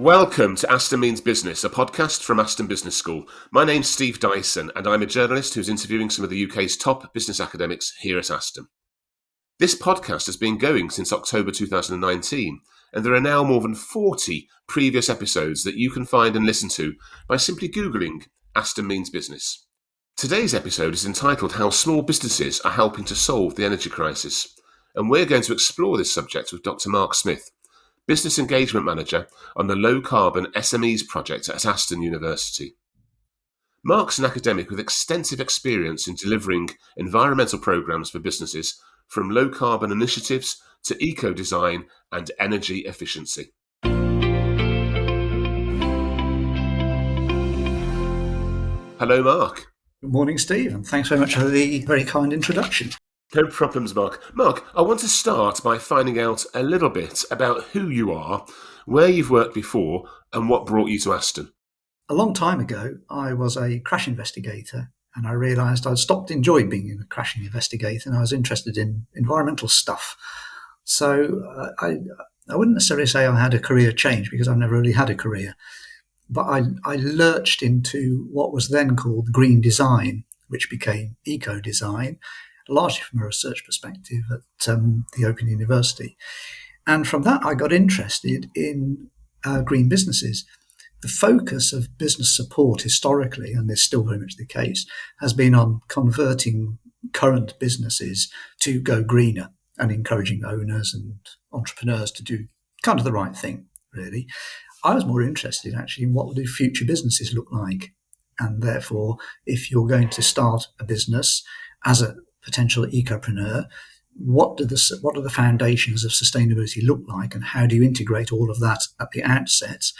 Welcome to Aston Means Business, a podcast from Aston Business School. My name's Steve Dyson, and I'm a journalist who's interviewing some of the UK's top business academics here at Aston. This podcast has been going since October 2019, and there are now more than 40 previous episodes that you can find and listen to by simply Googling Aston Means Business. Today's episode is entitled How Small Businesses Are Helping to Solve the Energy Crisis, and we're going to explore this subject with Dr. Mark Smith, Business Engagement Manager on the Low Carbon SMEs project at Aston University. Mark's an academic with extensive experience in delivering environmental programmes for businesses, from low carbon initiatives to eco-design and energy efficiency. Hello, Mark. Good morning, Steve, and thanks very much for the very kind introduction. No problems, Mark. Mark, I want to start by finding out a little bit about who you are, where you've worked before, and what brought you to Aston. A long time ago, I was a crash investigator, and I realised I'd stopped enjoying being a crashing investigator, and I was interested in environmental stuff. So I wouldn't necessarily say I had a career change, because I've never really had a career, but I lurched into what was then called green design, which became eco-design, largely from a research perspective at the Open University. And from that, I got interested in green businesses. The focus of business support historically, and is still very much the case, has been on converting current businesses to go greener and encouraging owners and entrepreneurs to do kind of the right thing, really. I was more interested actually in what do future businesses look like. And therefore, if you're going to start a business as a potential ecopreneur, what do the foundations of sustainability look like, and how do you integrate all of that at the outset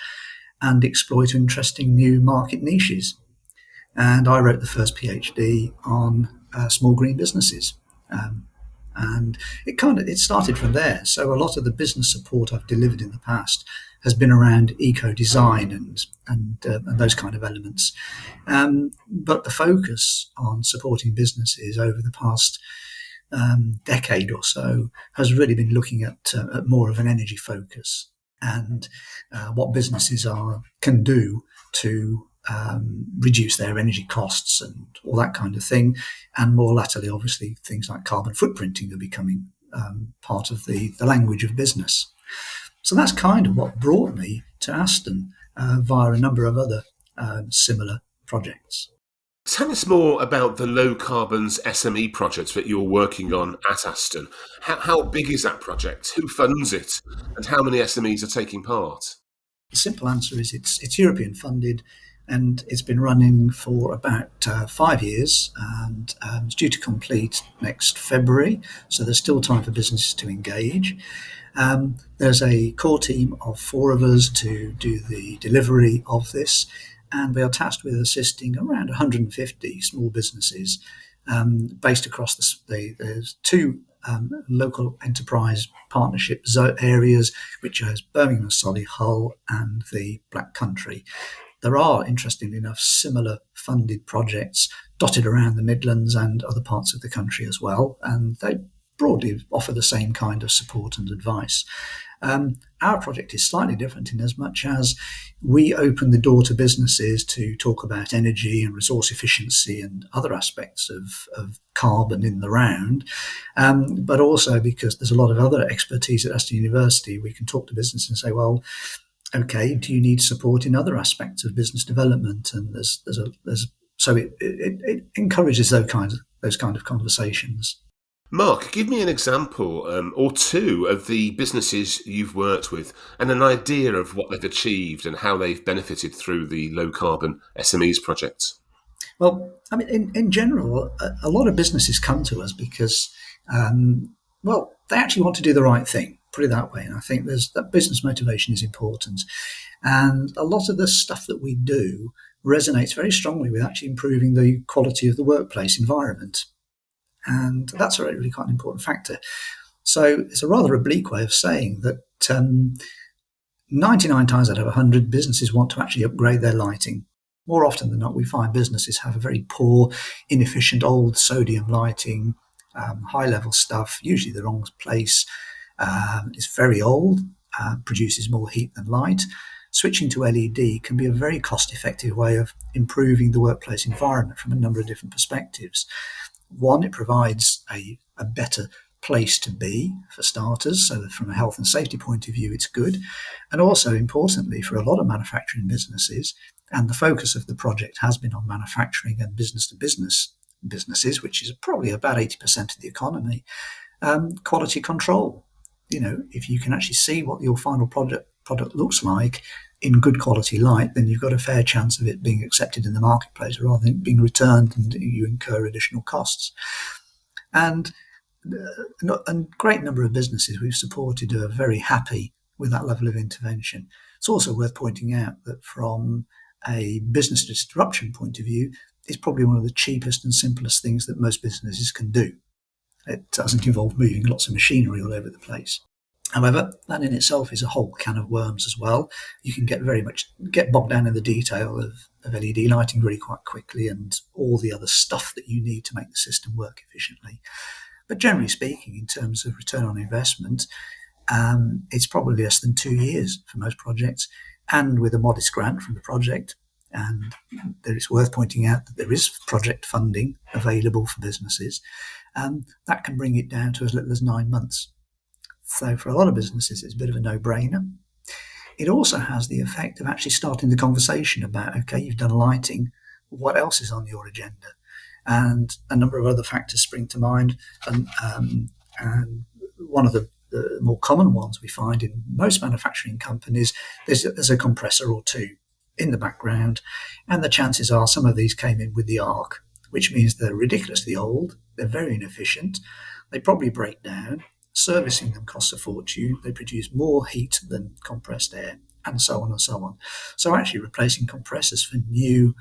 and exploit interesting new market niches? And I wrote the first PhD on small green businesses, and it started from there. So a lot of the business support I've delivered in the past has been around eco-design and those kind of elements. But the focus on supporting businesses over the past decade or so has really been looking at more of an energy focus and what businesses can do to reduce their energy costs and all that kind of thing. And more latterly, obviously, things like carbon footprinting are becoming part of the language of business. So that's kind of what brought me to Aston via a number of other similar projects. Tell us more about the Low Carbon SME project that you're working on at Aston. How big is that project? Who funds it? And how many SMEs are taking part? The simple answer is it's European funded, and it's been running for about 5 years, and it's due to complete next February. So there's still time for businesses to engage. There's a core team of 4 of us to do the delivery of this, and we are tasked with assisting around 150 small businesses based across there's 2 local enterprise partnership areas, which are Birmingham and Solihull and the Black Country. There are, interestingly enough, similar funded projects dotted around the Midlands and other parts of the country as well, and they broadly offer the same kind of support and advice. Our project is slightly different in as much as we open the door to businesses to talk about energy and resource efficiency and other aspects of carbon in the round, but also because there's a lot of other expertise at Aston University, we can talk to business and say, well, okay, do you need support in other aspects of business development? And so it encourages those kind of conversations. Mark, give me an example or two of the businesses you've worked with and an idea of what they've achieved and how they've benefited through the Low Carbon SMEs project. Well, I mean, in general, a lot of businesses come to us because, they actually want to do the right thing, put it that way. And I think that business motivation is important. And a lot of the stuff that we do resonates very strongly with actually improving the quality of the workplace environment. And that's a really quite an important factor. So it's a rather oblique way of saying that 99 times out of 100 businesses want to actually upgrade their lighting. More often than not, we find businesses have a very poor, inefficient, old sodium lighting, high-level stuff, usually the wrong place. It's very old, produces more heat than light. switching to LED can be a very cost-effective way of improving the workplace environment from a number of different perspectives. One, it provides a better place to be, for starters, so that from a health and safety point of view, it's good. And also, importantly, for a lot of manufacturing businesses, and the focus of the project has been on manufacturing and business-to-business businesses, which is probably about 80% of the economy, quality control. If you can actually see what your final product looks like in good quality light, then you've got a fair chance of it being accepted in the marketplace rather than being returned and you incur additional costs. And a great number of businesses we've supported are very happy with that level of intervention. It's also worth pointing out that from a business disruption point of view, it's probably one of the cheapest and simplest things that most businesses can do. It doesn't involve moving lots of machinery all over the place. However, that in itself is a whole can of worms as well. You can get bogged down in the detail of LED lighting really quite quickly and all the other stuff that you need to make the system work efficiently. But generally speaking, in terms of return on investment, it's probably less than 2 years for most projects, and with a modest grant from the project. And it's worth pointing out that there is project funding available for businesses, and that can bring it down to as little as 9 months. So for a lot of businesses, it's a bit of a no-brainer. It also has the effect of actually starting the conversation about, okay, you've done lighting, what else is on your agenda? And a number of other factors spring to mind. And one of the more common ones we find in most manufacturing companies, there's a compressor or two in the background. And the chances are some of these came in with the arc, which means they're ridiculously old, they're very inefficient, they probably break down, servicing them costs a fortune, they produce more heat than compressed air, and so on and so on. So actually replacing compressors for new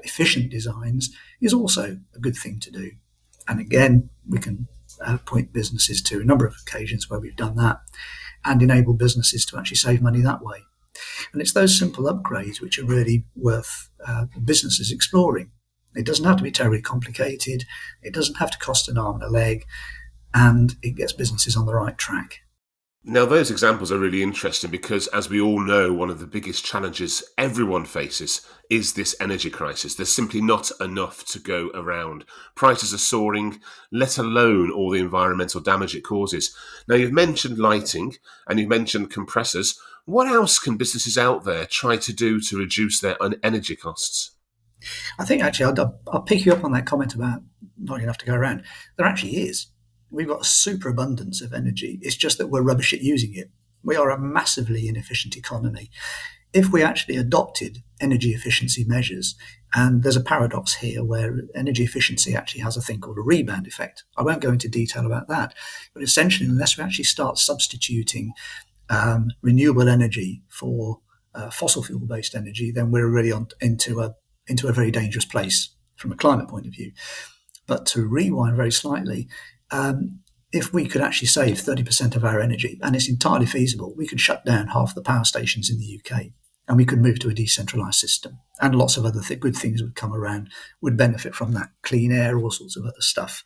efficient designs is also a good thing to do. And again, we can point businesses to a number of occasions where we've done that and enable businesses to actually save money that way. And it's those simple upgrades which are really worth businesses exploring. It doesn't have to be terribly complicated. It doesn't have to cost an arm and a leg, and it gets businesses on the right track. Now, those examples are really interesting because, as we all know, one of the biggest challenges everyone faces is this energy crisis. There's simply not enough to go around. Prices are soaring, let alone all the environmental damage it causes. Now, you've mentioned lighting and you've mentioned compressors. What else can businesses out there try to do to reduce their energy costs? I think actually I'll pick you up on that comment about not enough to go around. There actually is. We've got a superabundance of energy. It's just that we're rubbish at using it. We are a massively inefficient economy. If we actually adopted energy efficiency measures, and there's a paradox here where energy efficiency actually has a thing called a rebound effect. I won't go into detail about that, but essentially, unless we actually start substituting renewable energy for fossil fuel-based energy, then we're really into a very dangerous place from a climate point of view. But to rewind very slightly, if we could actually save 30% of our energy, and it's entirely feasible, we could shut down half the power stations in the UK and we could move to a decentralised system. And lots of other good things would come around, would benefit from that, clean air, all sorts of other stuff.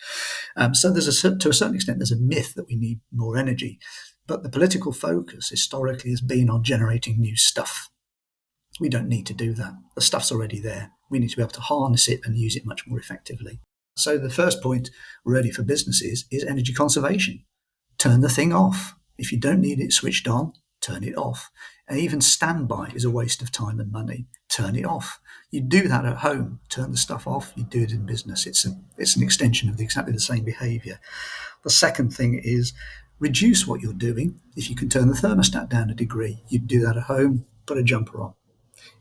So to a certain extent, there's a myth that we need more energy. But the political focus historically has been on generating new stuff. We don't need to do that. The stuff's already there. We need to be able to harness it and use it much more effectively. So the first point really for businesses is energy conservation. Turn the thing off. If you don't need it switched on, turn it off. And even standby is a waste of time and money. Turn it off. You do that at home, turn the stuff off, you do it in business. It's an extension of exactly the same behaviour. The second thing is reduce what you're doing. If you can turn the thermostat down a degree, you do that at home, put a jumper on.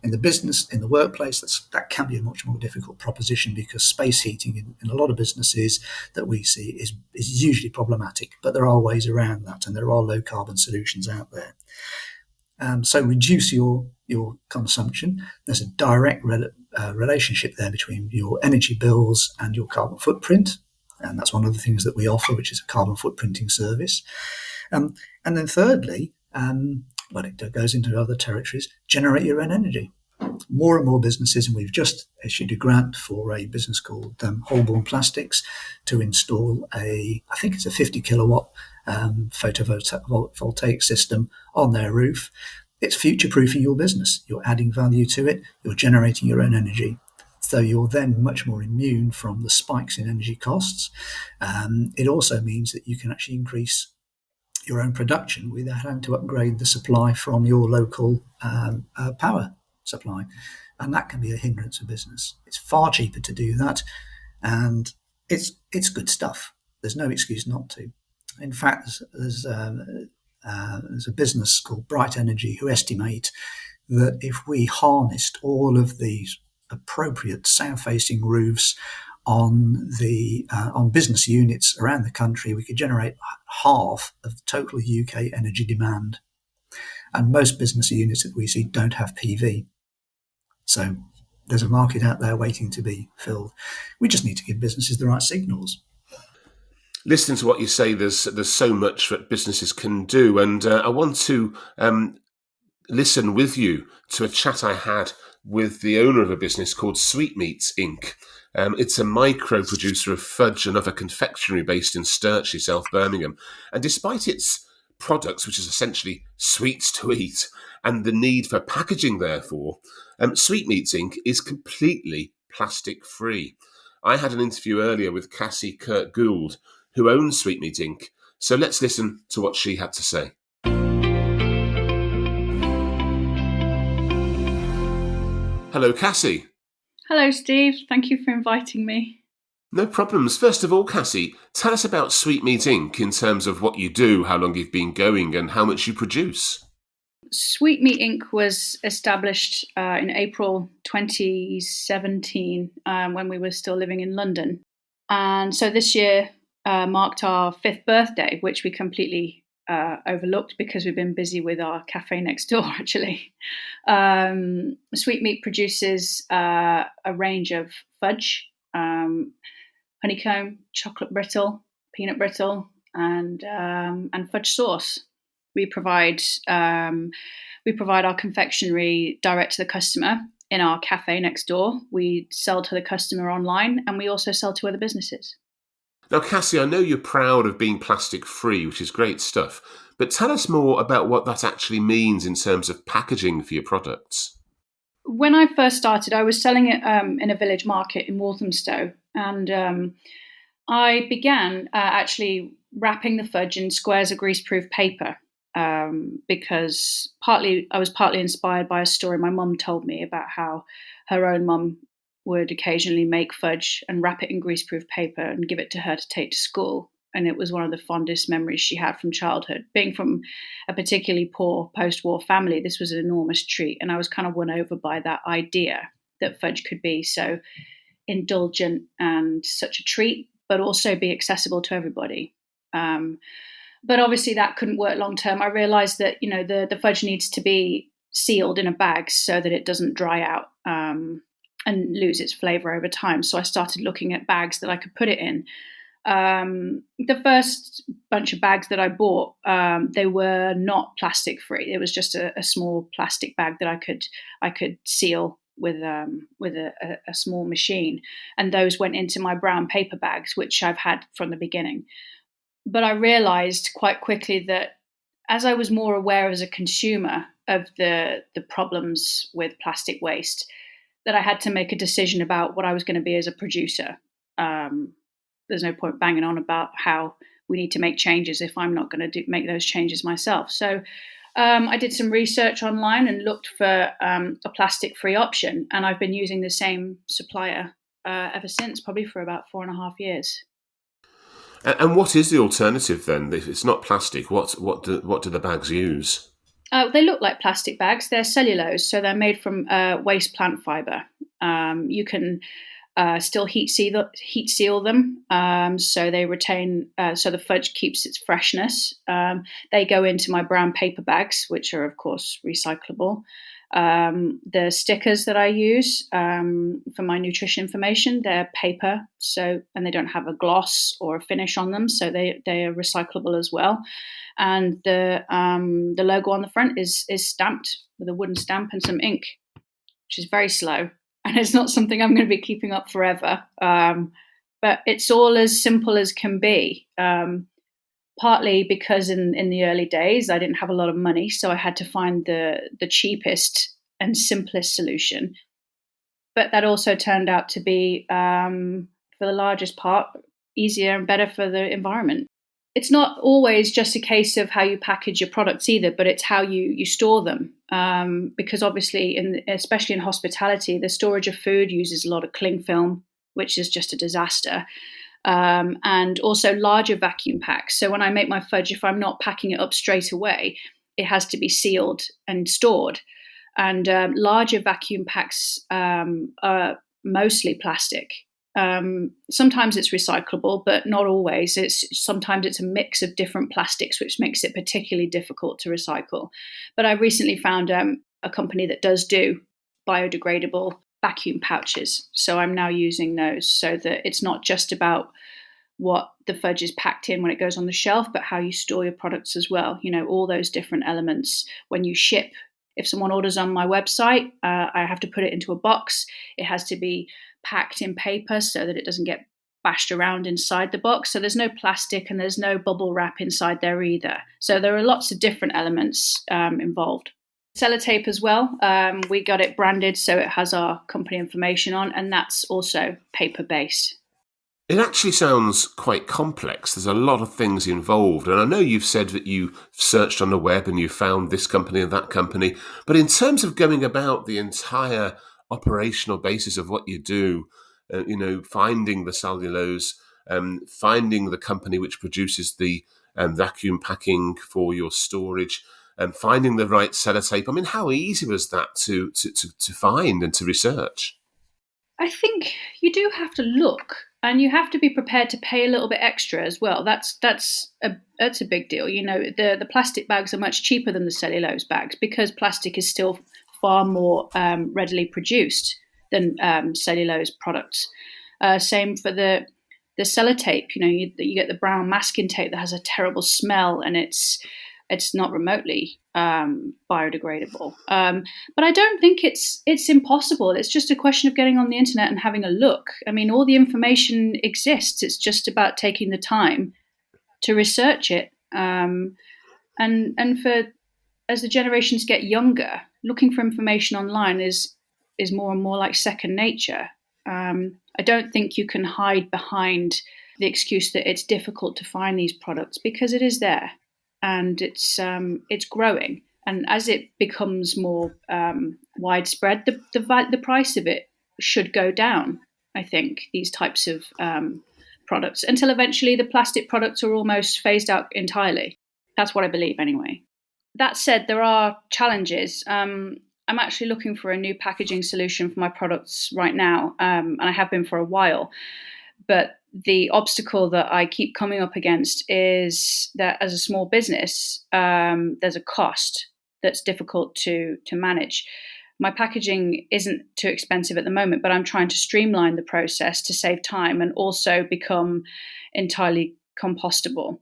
In the business, in the workplace, that can be a much more difficult proposition because space heating in a lot of businesses that we see is usually problematic. But there are ways around that, and there are low carbon solutions out there. So reduce your consumption. There's a direct relationship there between your energy bills and your carbon footprint, and that's one of the things that we offer, which is a carbon footprinting service. And then thirdly, but it goes into other territories, generate your own energy. More and more businesses, and we've just issued a grant for a business called Holborn Plastics to install I think it's a 50 kilowatt photovoltaic system on their roof. it's future-proofing your business. You're adding value to it. You're generating your own energy. So you're then much more immune from the spikes in energy costs. It also means that you can actually increase your own production without having to upgrade the supply from your local power supply. And that can be a hindrance for business. It's far cheaper to do that, and it's good stuff. There's no excuse not to. In fact, there's a business called Bright Energy who estimate that if we harnessed all of these appropriate south-facing roofs on business units around the country, we could generate half of the total UK energy demand. And most business units that we see don't have PV. So there's a market out there waiting to be filled. We just need to give businesses the right signals. Listening to what you say, there's so much that businesses can do, and I want to listen with you to a chat I had with the owner of a business called Sweetmeats Inc. It's a micro producer of fudge and other confectionery based in Sturchley, South Birmingham. And despite its products, which is essentially sweets to eat, and the need for packaging, therefore, Sweetmeats Inc. is completely plastic free. I had an interview earlier with Cassie Kirk-Gould, who owns Sweetmeats Inc. So let's listen to what she had to say. Hello, Cassie. Hello, Steve. Thank you for inviting me. No problems. First of all, Cassie, tell us about Sweetmeats Inc. in terms of what you do, how long you've been going, and how much you produce. Sweetmeat Inc. was established in April 2017 when we were still living in London. And so this year marked our 5th birthday, which we completely overlooked because we've been busy with our cafe next door, actually. Sweetmeat produces a range of fudge, honeycomb, chocolate brittle, peanut brittle, and fudge sauce. We provide our confectionery direct to the customer in our cafe next door. We sell to the customer online, and we also sell to other businesses. Now, Cassie, I know you're proud of being plastic free, which is great stuff, but tell us more about what that actually means in terms of packaging for your products. When I first started, I was selling it in a village market in Walthamstow, and I began actually wrapping the fudge in squares of greaseproof paper because I was partly inspired by a story my mum told me about how her own mum would occasionally make fudge and wrap it in greaseproof paper and give it to her to take to school. And it was one of the fondest memories she had from childhood. Being from a particularly poor post-war family, this was an enormous treat. And I was kind of won over by that idea that fudge could be so indulgent and such a treat, but also be accessible to everybody. But obviously that couldn't work long term. I realized that, the fudge needs to be sealed in a bag so that it doesn't dry out and lose its flavor over time. So I started looking at bags that I could put it in. The first bunch of bags that I bought, they were not plastic free. It was just a small plastic bag that I could seal with a small machine, and those went into my brown paper bags, which I've had from the beginning. But I realized quite quickly that as I was more aware as a consumer of the problems with plastic waste, that I had to make a decision about what I was going to be as a producer. There's no point banging on about how we need to make changes if I'm not going to make those changes myself. So I did some research online and looked for a plastic-free option, and I've been using the same supplier ever since, probably for about 4.5 years. And what is the alternative then? If it's not plastic, what do the bags use? They look like plastic bags. They're cellulose, so they're made from waste plant fibre. You can still heat seal them, so they retain. So the fudge keeps its freshness. They go into my brown paper bags, which are of course recyclable. The stickers that I use for my nutrition information, they're paper, and they don't have a gloss or a finish on them, so they are recyclable as well. And the logo on the front is stamped with a wooden stamp and some ink, which is very slow, and it's not something I'm going to be keeping up forever. But it's all as simple as can be. partly because in the early days I didn't have a lot of money, so I had to find the cheapest and simplest solution. But that also turned out to be, for the largest part, easier and better for the environment. It's not always just a case of how you package your products either, but it's how you store them. Because obviously, especially in hospitality, the storage of food uses a lot of cling film, which is just a disaster. And also larger vacuum packs. So when I make my fudge, if I'm not packing it up straight away, it has to be sealed and stored. And larger vacuum packs are mostly plastic. Sometimes it's recyclable, but not always. Sometimes it's a mix of different plastics, which makes it particularly difficult to recycle. But I recently found a company that does do biodegradable vacuum pouches. So I'm now using those so that it's not just about what the fudge is packed in when it goes on the shelf, but how you store your products as well. You know, all those different elements. When you ship, if someone orders on my website, I have to put it into a box. It has to be packed in paper so that it doesn't get bashed around inside the box. So there's no plastic and there's no bubble wrap inside there either. So there are lots of different elements involved. Sellotape as well. We got it branded so it has our company information on, and that's also paper-based. It actually sounds quite complex. There's a lot of things involved. And I know you've said that you searched on the web and you found this company and that company. But in terms of going about the entire operational basis of what you do, finding the cellulose, finding the company which produces the vacuum packing for your storage, and finding the right sellotape. I mean, how easy was that to find and to research? I think you do have to look, and you have to be prepared to pay a little bit extra as well. That's a big deal. You know, the plastic bags are much cheaper than the cellulose bags because plastic is still far more readily produced than cellulose products. Same for the sellotape. You know, you get the brown masking tape that has a terrible smell, and it's not remotely biodegradable. But I don't think it's impossible. It's just a question of getting on the internet and having a look. I mean, all the information exists. It's just about taking the time to research it. And for as the generations get younger, looking for information online is more and more like second nature. I don't think you can hide behind the excuse that it's difficult to find these products because it is there. And it's growing, and as it becomes more widespread, the price of it should go down. I think these types of products until eventually the plastic products are almost phased out entirely. That's what I believe, anyway. That said, there are challenges. I'm actually looking for a new packaging solution for my products right now, and I have been for a while, but the obstacle that I keep coming up against is that as a small business, there's a cost that's difficult to manage. My packaging isn't too expensive at the moment, but I'm trying to streamline the process to save time and also become entirely compostable.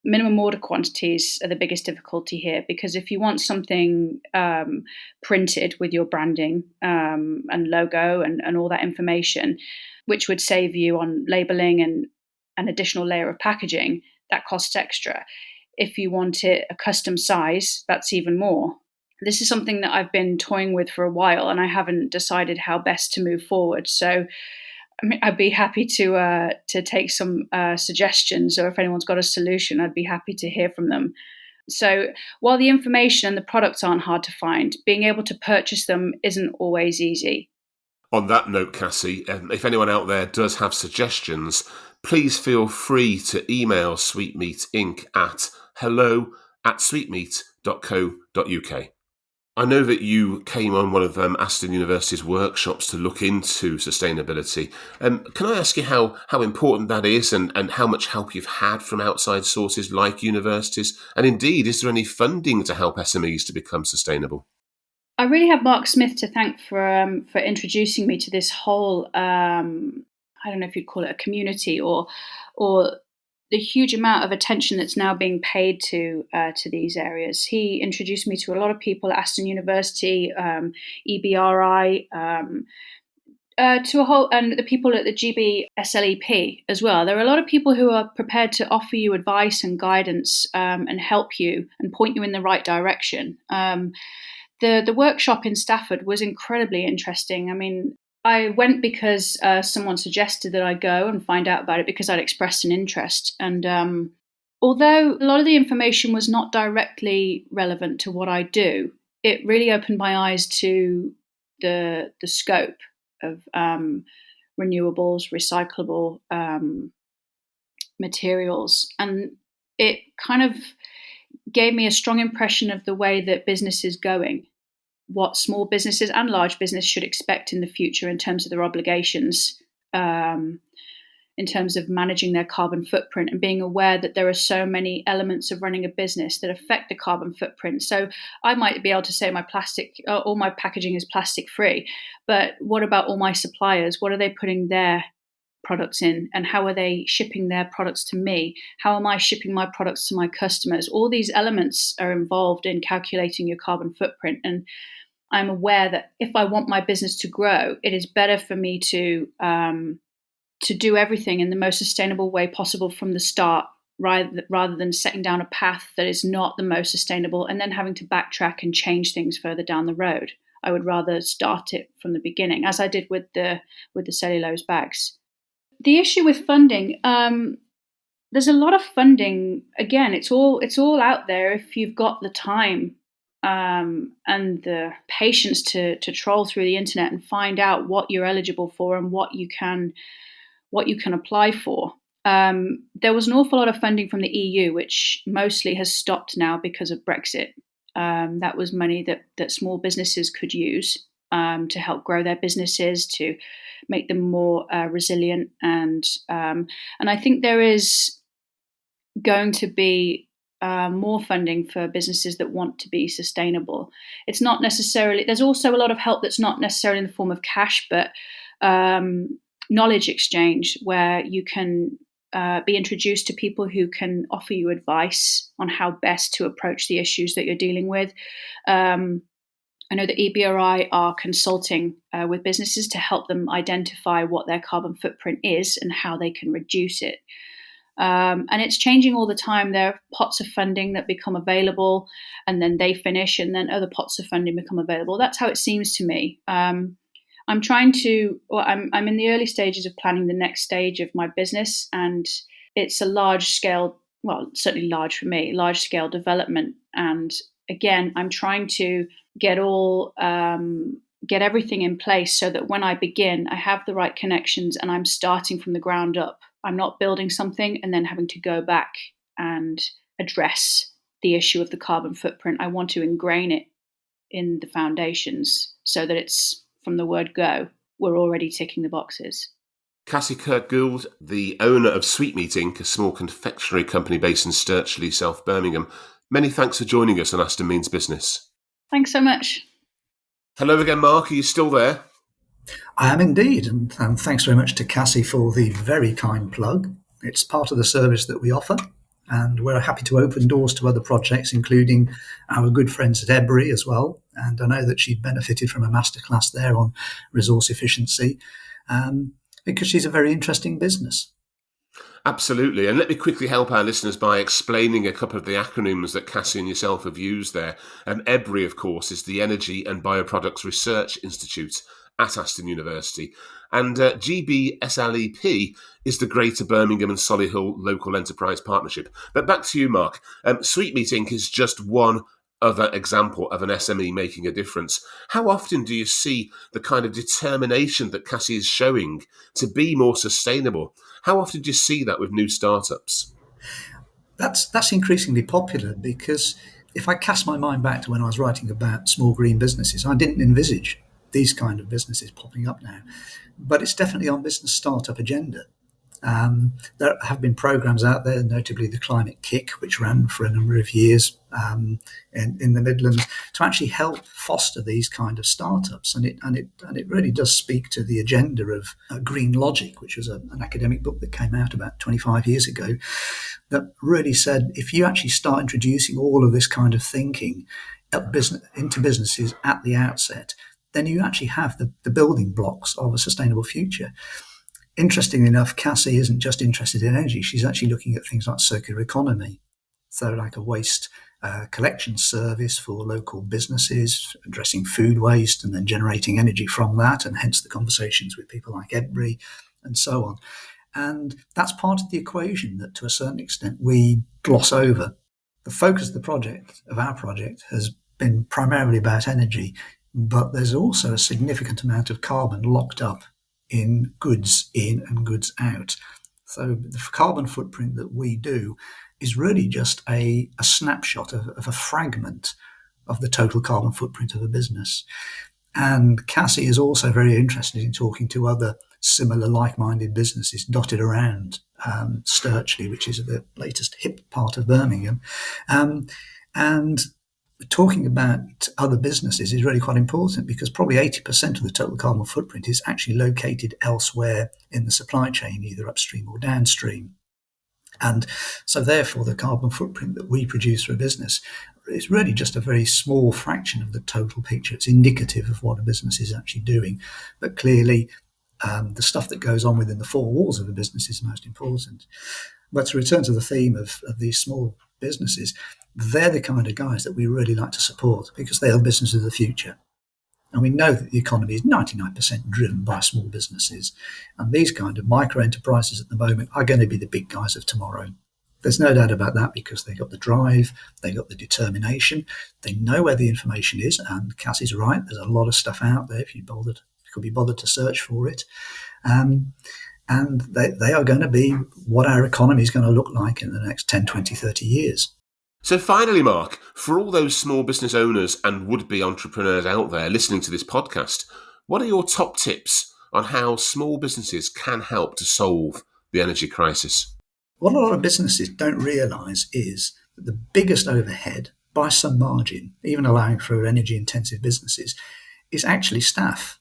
Minimum order quantities are the biggest difficulty here because if you want something printed with your branding and logo and all that information, which would save you on labeling and an additional layer of packaging, that costs extra. If you want it a custom size, that's even more. This is something that I've been toying with for a while, and I haven't decided how best to move forward. So I'd be happy to take some suggestions, or if anyone's got a solution, I'd be happy to hear from them. So while the information and the products aren't hard to find, being able to purchase them isn't always easy. On that note, Cassie, if anyone out there does have suggestions, please feel free to email Sweetmeats Inc. at hello@sweetmeat.co.uk. I know that you came on one of Aston University's workshops to look into sustainability. Can I ask you how important that is and how much help you've had from outside sources like universities? And indeed, is there any funding to help SMEs to become sustainable? I really have Mark Smith to thank for introducing me to this whole, I don't know if you'd call it a community or the huge amount of attention that's now being paid to these areas. He introduced me to a lot of people at Aston University, EBRI, to a whole, and the people at the GB SLEP as well. There are a lot of people who are prepared to offer you advice and guidance and help you and point you in the right direction. The workshop in Stafford was incredibly interesting. I mean, I went because someone suggested that I go and find out about it because I'd expressed an interest. And although a lot of the information was not directly relevant to what I do, it really opened my eyes to the scope of renewables, recyclable materials. And it kind of gave me a strong impression of the way that business is going, what small businesses and large business should expect in the future in terms of their obligations, in terms of managing their carbon footprint and being aware that there are so many elements of running a business that affect the carbon footprint. So I might be able to say all my packaging is plastic free, but what about all my suppliers? What are they putting their products in, and how are they shipping their products to me? How am I shipping my products to my customers? All these elements are involved in calculating your carbon footprint. And I'm aware that if I want my business to grow, it is better for me to do everything in the most sustainable way possible from the start, rather than setting down a path that is not the most sustainable and then having to backtrack and change things further down the road. I would rather start it from the beginning, as I did with the cellulose bags. The issue with funding, there's a lot of funding. Again, it's all out there if you've got the time and the patience to troll through the internet and find out what you're eligible for and what you can apply for. There was an awful lot of funding from the EU, which mostly has stopped now because of Brexit. That was money that small businesses could use to help grow their businesses, to make them more resilient. And I think there is going to be more funding for businesses that want to be sustainable. It's not necessarily, there's also a lot of help that's not necessarily in the form of cash, but knowledge exchange, where you can be introduced to people who can offer you advice on how best to approach the issues that you're dealing with. I know that EBRI are consulting with businesses to help them identify what their carbon footprint is and how they can reduce it. And it's changing all the time. There are pots of funding that become available and then they finish, and then other pots of funding become available. That's how it seems to me. I'm in the early stages of planning the next stage of my business, and it's a large scale, well, certainly large for me, large scale development. And again, I'm trying to get everything in place so that when I begin, I have the right connections and I'm starting from the ground up. I'm not building something and then having to go back and address the issue of the carbon footprint. I want to ingrain it in the foundations so that it's, from the word go, we're already ticking the boxes. Cassie Kirk-Gould, the owner of Sweetmeats Inc, a small confectionery company based in Sturchley, South Birmingham. Many thanks for joining us on Aston Means Business. Thanks so much. Hello again, Mark. Are you still there? I am indeed, and thanks very much to Cassie for the very kind plug. It's part of the service that we offer, and we're happy to open doors to other projects, including our good friends at Ebury as well. And I know that she benefited from a masterclass there on resource efficiency, because she's a very interesting business. Absolutely. And let me quickly help our listeners by explaining a couple of the acronyms that Cassie and yourself have used there. Ebury, of course, is the Energy and Bioproducts Research Institute at Aston University. And GBSLEP is the Greater Birmingham and Solihull Local Enterprise Partnership. But back to you, Mark. Sweetmeats Inc is just one other example of an SME making a difference. How often do you see the kind of determination that Cassie is showing to be more sustainable? How often do you see that with new startups? That's increasingly popular, because if I cast my mind back to when I was writing about small green businesses, I didn't envisage these kind of businesses popping up now. But it's definitely on business startup agenda. There have been programs out there, notably the Climate Kick, which ran for a number of years in the Midlands, to actually help foster these kind of startups. And it really does speak to the agenda of Green Logic, which was an academic book that came out about 25 years ago, that really said if you actually start introducing all of this kind of thinking into businesses at the outset, then you actually have the building blocks of a sustainable future. Interestingly enough, Cassie isn't just interested in energy. She's actually looking at things like circular economy. So like a waste collection service for local businesses, addressing food waste and then generating energy from that, and hence the conversations with people like Edbury and so on. And that's part of the equation that to a certain extent we gloss over. The focus of our project, has been primarily about energy, but there's also a significant amount of carbon locked up in goods in and goods out. So the carbon footprint that we do is really just a snapshot of a fragment of the total carbon footprint of a business. And Cassie is also very interested in talking to other similar like-minded businesses dotted around Sturchley, which is the latest hip part of Birmingham. And talking about other businesses is really quite important, because probably 80% of the total carbon footprint is actually located elsewhere in the supply chain, either upstream or downstream. And so therefore the carbon footprint that we produce for a business is really just a very small fraction of the total picture. It's indicative of what a business is actually doing. But clearly the stuff that goes on within the four walls of a business is most important. But to return to the theme of these small businesses, they're the kind of guys that we really like to support, because they are the business of the future. And we know that the economy is 99% driven by small businesses. And these kind of micro enterprises at the moment are going to be the big guys of tomorrow. There's no doubt about that, because they got the drive, they got the determination, they know where the information is. And Cassie's right, there's a lot of stuff out there if you could be bothered to search for it. And they are going to be what our economy is going to look like in the next 10, 20, 30 years. So finally, Mark, for all those small business owners and would-be entrepreneurs out there listening to this podcast, what are your top tips on how small businesses can help to solve the energy crisis? What a lot of businesses don't realise is that the biggest overhead, by some margin, even allowing for energy-intensive businesses, is actually staff.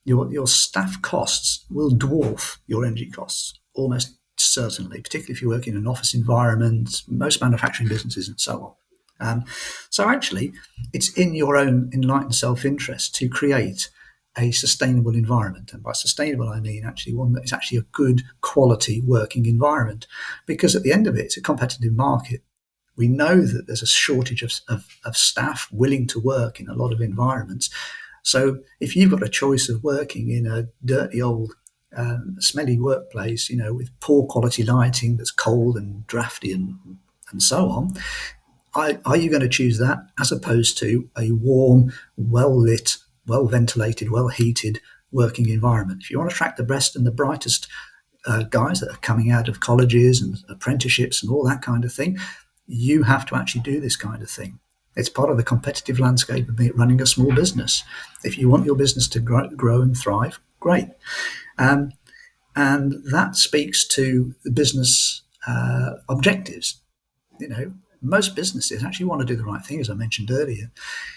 Your staff costs will dwarf your energy costs, almost certainly, particularly if you work in an office environment, most manufacturing businesses and so on. So actually, it's in your own enlightened self-interest to create a sustainable environment. And by sustainable, I mean actually one that is actually a good quality working environment. Because at the end of it, it's a competitive market. We know that there's a shortage of staff willing to work in a lot of environments. So if you've got a choice of working in a dirty old smelly workplace, with poor quality lighting that's cold and drafty and so on, are you going to choose that as opposed to a warm, well-lit, well-ventilated, well-heated working environment? If you want to attract the best and the brightest guys that are coming out of colleges and apprenticeships and all that kind of thing, you have to actually do this kind of thing. It's part of the competitive landscape of running a small business. If you want your business to grow and thrive, great. And that speaks to the business objectives. Most businesses actually want to do the right thing, as I mentioned earlier.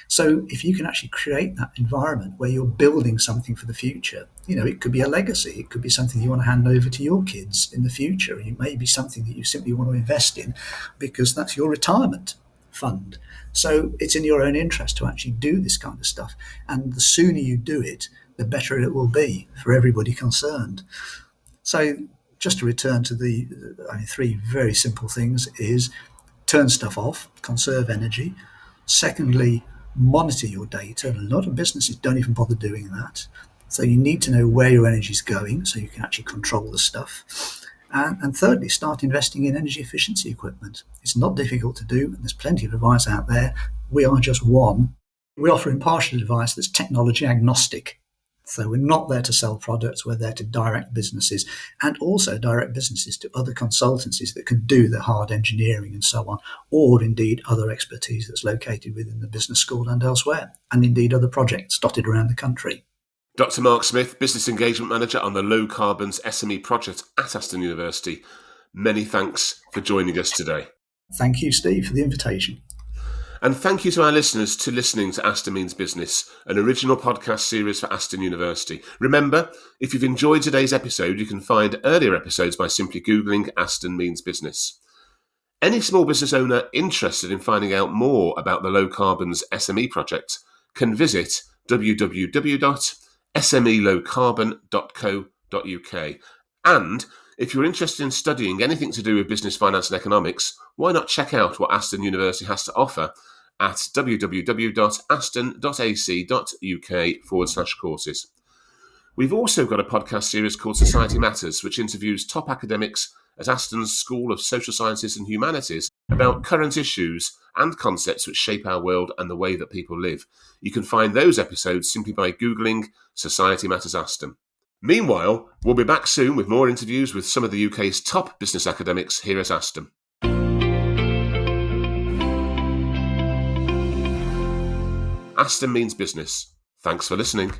So if you can actually create that environment where you're building something for the future, it could be a legacy. It could be something you want to hand over to your kids in the future. It may be something that you simply want to invest in because that's your retirement fund. So it's in your own interest to actually do this kind of stuff. And the sooner you do it, the better it will be for everybody concerned. So just to return to the three very simple things is turn stuff off, conserve energy. Secondly, monitor your data. A lot of businesses don't even bother doing that. So you need to know where your energy is going so you can actually control the stuff. And thirdly, start investing in energy efficiency equipment. It's not difficult to do, and there's plenty of advice out there. We are just one. We offer impartial advice that's technology agnostic. So we're not there to sell products, we're there to direct businesses, and also direct businesses to other consultancies that can do the hard engineering and so on, or indeed other expertise that's located within the business school and elsewhere, and indeed other projects dotted around the country. Dr. Mark Smith, Business Engagement Manager on the Low Carbon SME project at Aston University. Many thanks for joining us today. Thank you, Steve, for the invitation. And thank you to our listeners for listening to Aston Means Business, an original podcast series for Aston University. Remember, if you've enjoyed today's episode, you can find earlier episodes by simply Googling Aston Means Business. Any small business owner interested in finding out more about the Low Carbon's SME project can visit www.smelowcarbon.co.uk. And if you're interested in studying anything to do with business, finance and economics, why not check out what Aston University has to offer at www.aston.ac.uk/courses. We've also got a podcast series called Society Matters, which interviews top academics at Aston's School of Social Sciences and Humanities about current issues and concepts which shape our world and the way that people live. You can find those episodes simply by Googling Society Matters Aston. Meanwhile, we'll be back soon with more interviews with some of the UK's top business academics here at Aston. Aston means business. Thanks for listening.